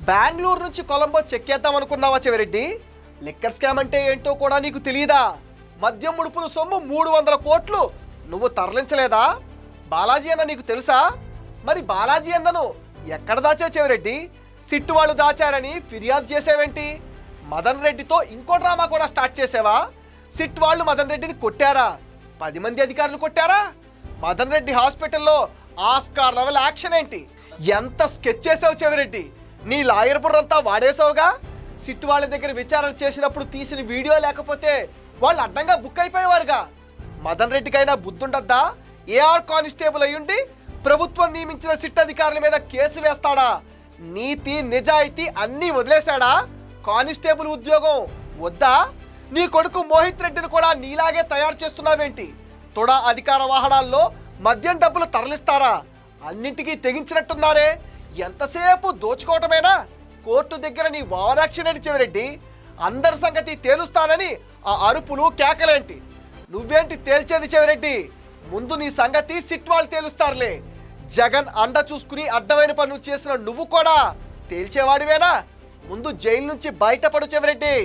బెంగళూరు నుంచి కొలంబో చెక్కేద్దాం అనుకున్నావా Chevireddy? Liquor scam అంటే ఏంటో కూడా నీకు తెలియదా? మద్యం ముడుపుల సొమ్ము 300 కోట్లు నువ్వు తరలించలేదా? బాలాజీ అన్న నీకు తెలుసా? మరి బాలాజీ అన్నను ఎక్కడ దాచావు చెవిరెడ్డి? సిట్టు వాళ్ళు దాచారని ఫిర్యాదు చేసేవేంటి? మదన్ రెడ్డితో ఇంకో డ్రామా కూడా స్టార్ట్ చేసావా? సిట్ వాళ్ళు మదన్ రెడ్డిని కొట్టారా? 10 మంది అధికారులు కొట్టారా? మదన్ రెడ్డి హాస్పిటల్లో ఆస్కార్ లెవెల్ యాక్షన్ ఏంటి? ఎంత స్కెచ్ చేసావు చెవిరెడ్డి? నీ లాయర్ బుర్రంతా వాడేసావుగా. సిట్ వాళ్ళ దగ్గర విచారణ చేసినప్పుడు తీసిన వీడియో లేకపోతే వాళ్ళు అడ్డంగా బుక్ అయిపోయేవారుగా. మదన్ రెడ్డికైనా బుద్ధుండద్దా? ఏఆర్ కానిస్టేబుల్ అయ్యుండి ప్రభుత్వం నియమించిన సిట్ అధికారుల మీద కేసు వేస్తాడా? నీతి నిజాయితీ అన్నీ వదిలేశాడా? కానిస్టేబుల్ ఉద్యోగం వద్దా? నీ కొడుకు మోహిత్ రెడ్డిని కూడా నీలాగే తయారు చేస్తున్నావేంటి? తొడ అధికార వాహనాల్లో మద్యం డబ్బులు తరలిస్తారా? అన్నింటికీ తెగించినట్టున్నారే. ఎంతసేపు దోచుకోవటమేనా? కోర్టు దగ్గర నీ వారాక్షన్ అని చెవిరెడ్డి. అందరి సంగతి తేలుస్తానని ఆ అరుపులు కేకలేంటి? నువ్వేంటి తేల్చేది చెవిరెడ్డి? ముందు నీ సంగతి సిట్ వాళ్ళు తేలుస్తారులే. జగన్ అండ చూసుకుని అడ్డమైన పనులు చేసిన నువ్వు కూడా తేల్చేవాడివేనా? ముందు జైలు నుంచి బయటపడు చెవిరెడ్డి.